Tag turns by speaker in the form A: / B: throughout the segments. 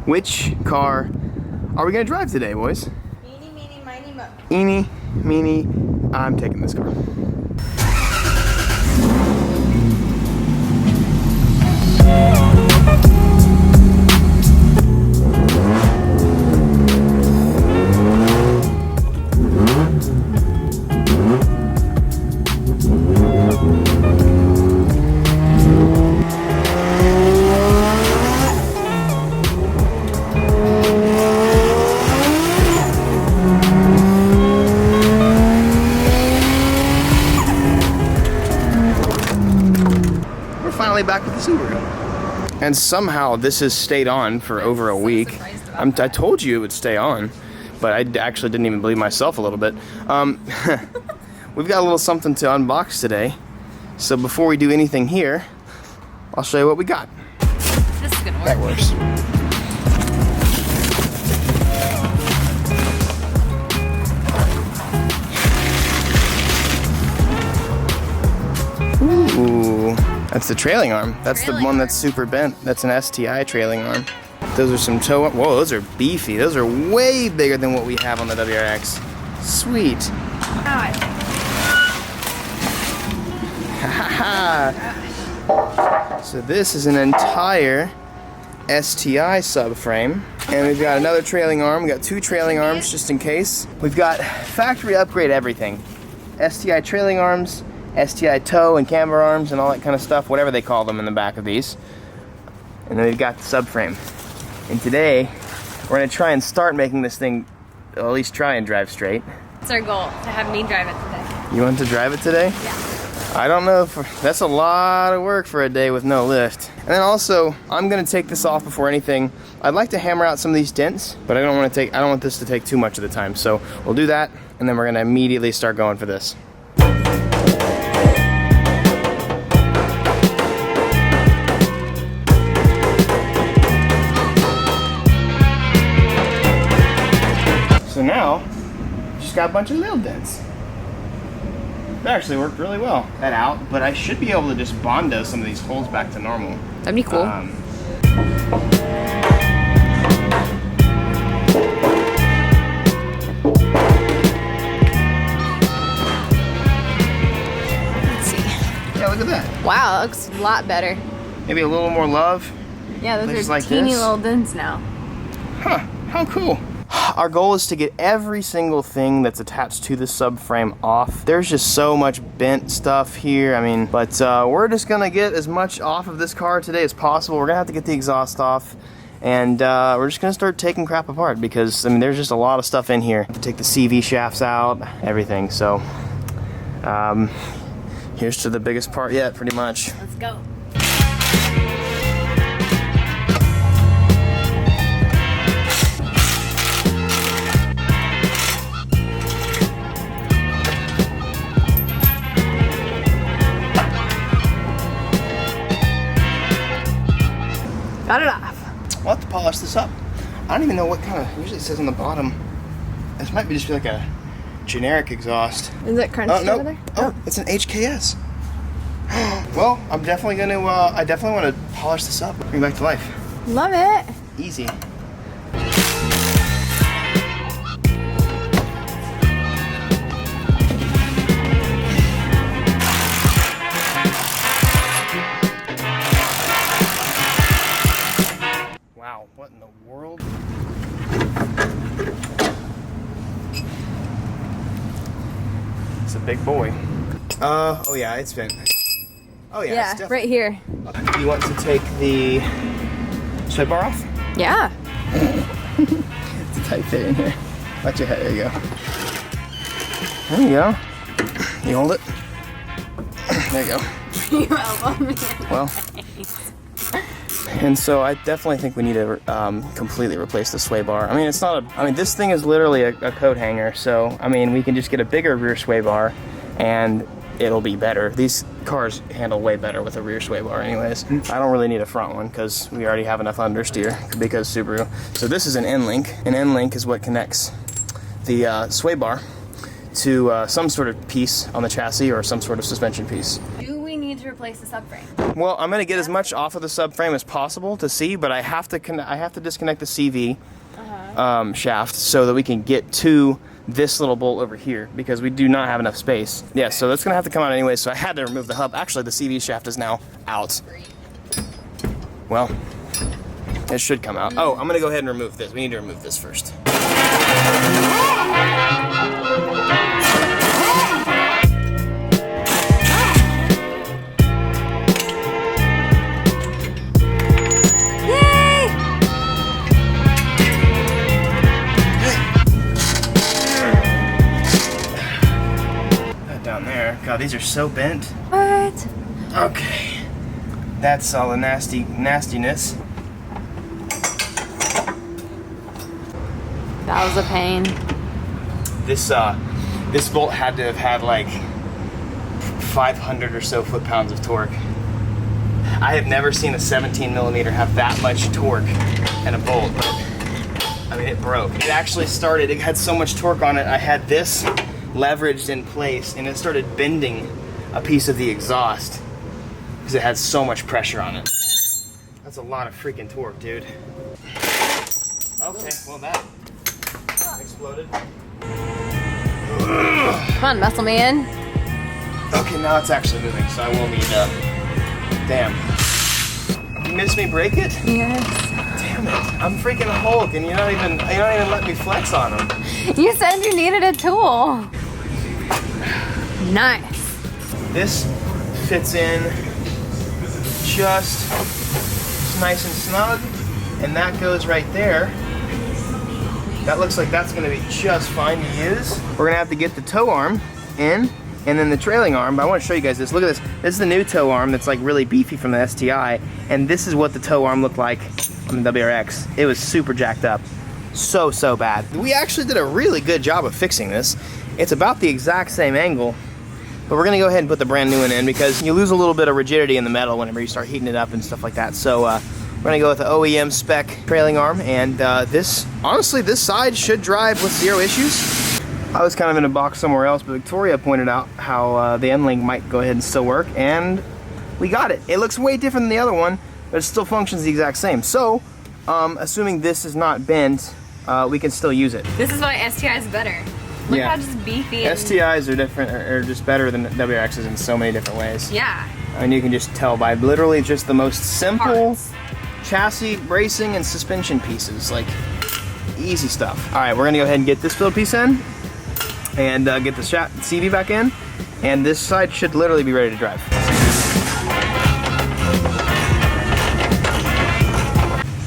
A: which car are we gonna drive today, boys?
B: Eeny, meeny, miny, mo.
A: Eeny, meeny, I'm taking this car. Back with the Subaru. And somehow this has stayed on for over a week. I told you it would stay on, but I actually didn't even believe myself a little bit. We've got a little something to unbox today. So before we do anything here, I'll show you what we got.
B: This is gonna work.
A: That works. Ooh. That's the trailing arm. That's the one that's super bent. That's an STI trailing arm. Those are some toe. Whoa, those are beefy. Those are way bigger than what we have on the WRX. Sweet. So this is an entire STI subframe. And we've got another trailing arm. We got two trailing arms just in case. We've got factory upgrade everything. STI trailing arms, STI toe and camber arms and all that kind of stuff, whatever they call them in the back of these. And then we've got the subframe. And today, we're gonna try and start making this thing, or at least try and drive straight.
B: It's our goal, to have me drive it today.
A: You want to drive it today?
B: Yeah.
A: I don't know if, that's a lot of work for a day with no lift. And then also, I'm gonna take this off before anything. I'd like to hammer out some of these dents, but I don't want this to take too much of the time. So we'll do that, and then we're gonna immediately start going for this. So now, just got a bunch of little dents. That actually worked really well. That out, but I should be able to just Bondo some of these holes back to normal.
B: That'd be cool. Let's see.
A: Yeah, look at that.
B: Wow, that looks a lot better.
A: Maybe a little more love.
B: Yeah, those are
A: like
B: teeny
A: this.
B: little dents now.
A: Huh, how cool. Our goal is to get every single thing that's attached to the subframe off. There's just so much bent stuff here, I mean, but we're just gonna get as much off of this car today as possible. We're gonna have to get the exhaust off, and we're just gonna start taking crap apart because, I mean, there's just a lot of stuff in here. To take the CV shafts out, everything, so here's to the biggest part yet, pretty much.
B: Let's go. Got it off.
A: We'll have to polish this up. I don't even know what kind of, usually it says on the bottom. This might be just like a generic exhaust.
B: Is it crunchy over there?
A: Oh, it's an HKS. Well, I'm definitely gonna, I definitely want to polish this up, bring it back to life.
B: Love it.
A: Easy. Wow, what in the world? It's a big boy. Oh yeah, it's bent. Oh yeah,
B: Yeah, right here.
A: You want to take the swipe bar off?
B: Yeah.
A: It's a tight fit in here. Watch your head, there you go. There you go. You hold it. There you go.
B: You elbow me.
A: Well, and so I definitely think we need to completely replace the sway bar. I mean, it's not a, I mean, this thing is literally a coat hanger, so, I mean, we can just get a bigger rear sway bar and it'll be better. These cars handle way better with a rear sway bar anyways. I don't really need a front one because we already have enough understeer because Subaru. So this is an end link. An end link is what connects the sway bar to some sort of piece on the chassis or some sort of suspension piece.
B: Do we need to replace the subframe.
A: Well, I'm gonna get as much off of the subframe as possible to see, but I have to disconnect the CV shaft so that we can get to this little bolt over here because we do not have enough space. Yeah, so that's gonna have to come out anyway, so I had to remove the hub. Actually, the CV shaft is now out. Well, it should come out. Oh, I'm gonna go ahead and remove this. We need to remove this first. God, these are so bent.
B: What?
A: Okay. That's all the nastiness.
B: That was a pain.
A: This bolt had to have had like 500 or so foot-pounds of torque. I have never seen a 17 millimeter have that much torque in a bolt, but I mean, it broke. It actually started, it had so much torque on it, I had this leveraged in place and it started bending a piece of the exhaust because it had so much pressure on it. That's a lot of freaking torque, dude. Okay, well that exploded.
B: Come on, muscle man.
A: Okay, now it's actually moving, so I will need damn. You missed me break it?
B: Yes.
A: Damn it. I'm freaking Hulk and you're not even letting me flex on them.
B: You said you needed a tool. Nice.
A: This fits in just nice and snug, and that goes right there. That looks like that's gonna be just fine to use. We're gonna have to get the tow arm in, and then the trailing arm, but I wanna show you guys this. Look at this. This is the new tow arm that's like really beefy from the STI, and this is what the tow arm looked like on the WRX. It was super jacked up. So bad. We actually did a really good job of fixing this. It's about the exact same angle, but we're gonna go ahead and put the brand new one in because you lose a little bit of rigidity in the metal whenever you start heating it up and stuff like that. So we're gonna go with the OEM spec trailing arm, and honestly, this side should drive with zero issues. I was kind of in a box somewhere else, but Victoria pointed out how the end link might go ahead and still work, and we got it. It looks way different than the other one, but it still functions the exact same. So, assuming this is not bent, we can still use it.
B: This is why STI is better. Look how just beefy.
A: STIs are different, are just better than WRXs in so many different ways.
B: Yeah.
A: And you can just tell by literally just the most simple
B: Parts.
A: chassis, bracing, and suspension pieces. Like, easy stuff. All right, we're gonna go ahead and get this field piece in and get the CV back in. And this side should literally be ready to drive.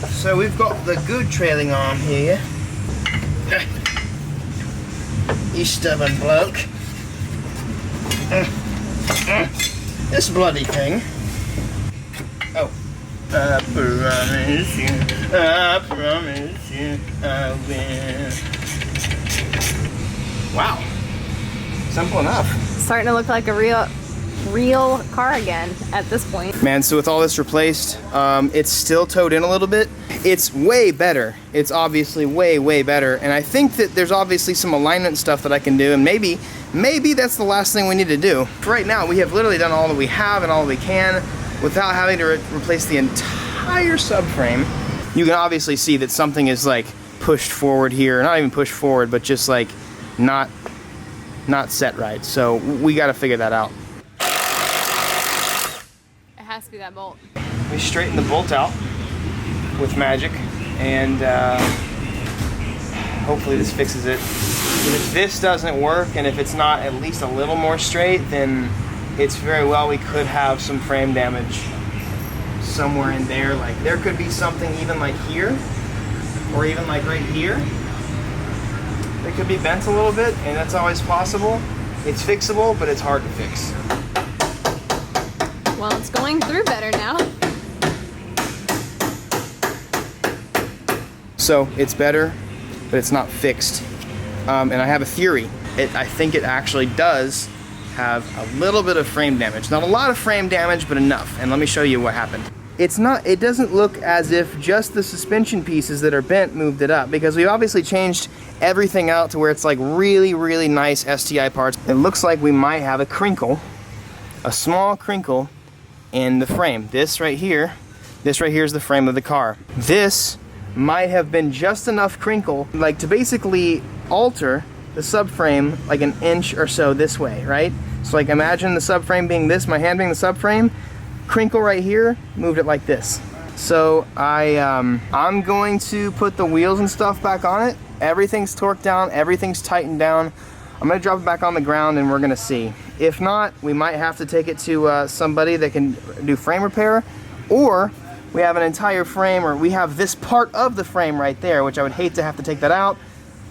A: So we've got the good trailing arm here. You stubborn bloke. This bloody thing. Oh. I promise you, I will. Wow. Simple enough.
B: Starting to look like a real car again at this point.
A: Man, so with all this replaced, it's still towed in a little bit. It's way better. It's obviously way better. And I think that there's obviously some alignment stuff that I can do, and maybe that's the last thing we need to do. For right now, we have literally done all that we have and all that we can without having to replace the entire subframe. You can obviously see that something is like pushed forward here. Not even pushed forward, but just like not set right. So we got to figure that out.
B: It has to be that bolt.
A: We straighten the bolt out with magic, and hopefully this fixes it. And if this doesn't work, and if it's not at least a little more straight, then it's very well we could have some frame damage somewhere in there. Like there could be something even like here, or even like right here. It could be bent a little bit, and that's always possible. It's fixable, but it's hard to fix.
B: Well, it's going through better now.
A: So it's better, but it's not fixed. And I have a theory. I think it actually does have a little bit of frame damage. Not a lot of frame damage, but enough. And let me show you what happened. It doesn't look as if just the suspension pieces that are bent moved it up, because we obviously changed everything out to where it's like really nice STI parts. It looks like we might have a crinkle, a small crinkle in the frame. This right here is the frame of the car. This might have been just enough crinkle, like to basically alter the subframe like an inch or so this way, right? So like imagine the subframe being this, my hand being the subframe, crinkle right here, moved it like this. So I'm going to put the wheels and stuff back on it. Everything's torqued down, everything's tightened down. I'm gonna drop it back on the ground and we're gonna see. If not, we might have to take it to somebody that can do frame repair, or we have an entire frame, or we have this part of the frame right there, which I would hate to have to take that out,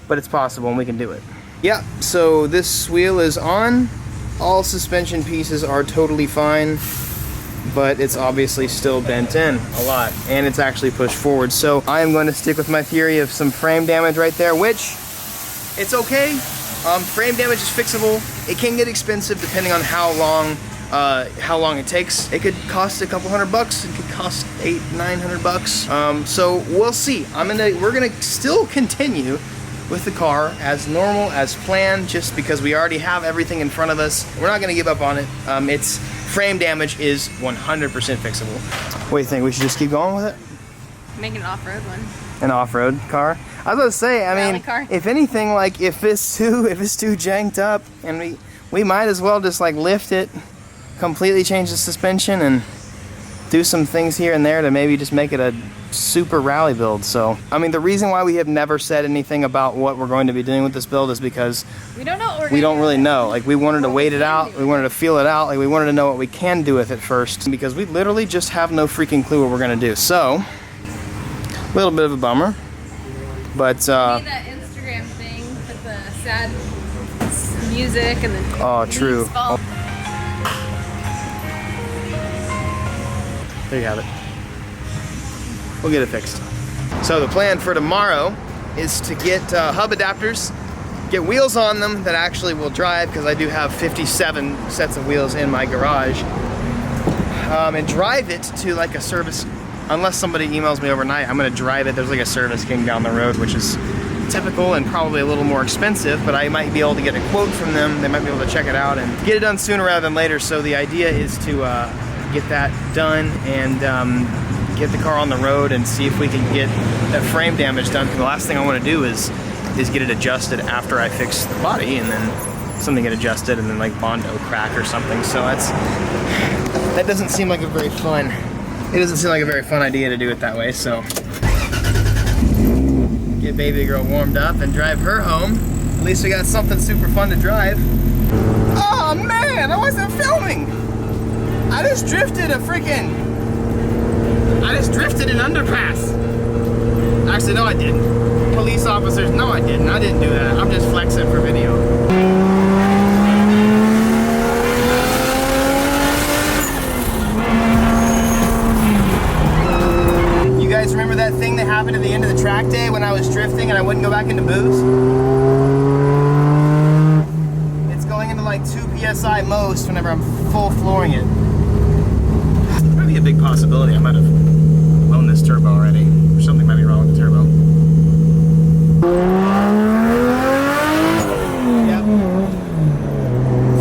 A: but it's possible and we can do it. Yeah, so this wheel is on. All suspension pieces are totally fine, but it's obviously still bent in a lot, and it's actually pushed forward. So I am going to stick with my theory of some frame damage right there, which it's okay. Frame damage is fixable. It can get expensive depending on how long it takes. It could cost a couple $100. It could cost $800-900. So we'll see. We're gonna still continue with the car as normal, as planned, just because we already have everything in front of us. We're not gonna give up on it. Its frame damage is 100% fixable. What do you think? We should just keep going with it?
B: Make an off-road one.
A: An off-road car? I was gonna say, I mean, if anything, like if it's too janked up, and we might as well just like lift it, completely change the suspension, and do some things here and there to maybe just make it a super rally build. So, I mean, the reason why we have never said anything about what we're going to be doing with this build is because
B: we don't know.
A: We don't really know. Like, we wanted to wait it out. We wanted to feel it out. Like, we wanted to know what we can do with it first, because we literally just have no freaking clue what we're gonna do. So, a little bit of a bummer, but
B: that Instagram thing with the sad music and the
A: oh, true. There you have it. We'll get it fixed. So the plan for tomorrow is to get hub adapters, get wheels on them that actually will drive, because I do have 57 sets of wheels in my garage, and drive it to like a service. Unless somebody emails me overnight, I'm gonna drive it. There's like a Service King down the road, which is typical and probably a little more expensive, but I might be able to get a quote from them. They might be able to check it out and get it done sooner rather than later. So the idea is to get that done and get the car on the road and see if we can get that frame damage done. The last thing I want to do is get it adjusted after I fix the body, and then something get adjusted and then like Bondo crack or something. So that doesn't seem like a very fun. It doesn't seem like a very fun idea to do it that way. So get baby girl warmed up and drive her home. At least we got something super fun to drive. Oh man, I wasn't filming. I just drifted an underpass. Actually, no I didn't. Police officers, no I didn't. I didn't do that. I'm just flexing for video. You guys remember that thing that happened at the end of the track day when I was drifting and I wouldn't go back into boost? It's going into like 2 PSI most whenever I'm full flooring it. Might be a big possibility. I might have blown this turbo already, or something might be wrong with the turbo. Yep.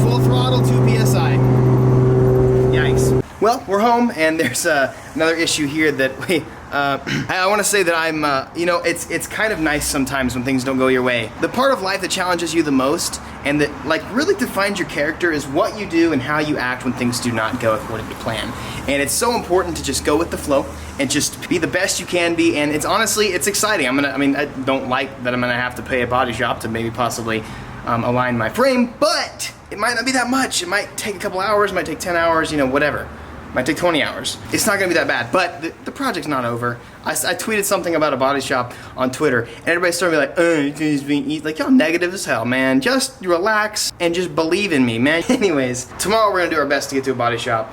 A: Full throttle, 2 PSI. Yikes. Well, we're home, and there's another issue here that we. I want to say that I'm, you know, it's kind of nice sometimes when things don't go your way. The part of life that challenges you the most, and that like really defines your character, is what you do and how you act when things do not go according to plan. And it's so important to just go with the flow and just be the best you can be. And it's honestly, it's exciting. I don't like that I'm gonna have to pay a body shop to maybe possibly align my frame, but it might not be that much. It might take a couple hours, it might take 10 hours, you know, whatever. Might take 20 hours. It's not gonna be that bad, but the project's not over. I tweeted something about a body shop on Twitter, and everybody started like, you guys being like, y'all negative as hell, man. Just relax and just believe in me, man. Anyways, tomorrow we're gonna do our best to get to a body shop.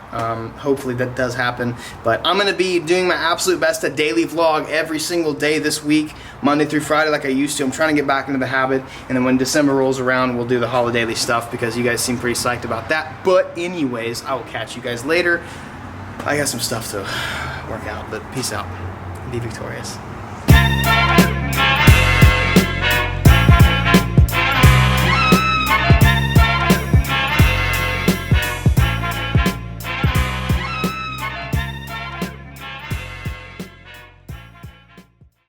A: Hopefully that does happen, but I'm gonna be doing my absolute best to daily vlog every single day this week, Monday through Friday like I used to. I'm trying to get back into the habit, and then when December rolls around, we'll do the holiday stuff because you guys seem pretty psyched about that. But anyways, I will catch you guys later. I got some stuff to work out, but peace out. Be victorious.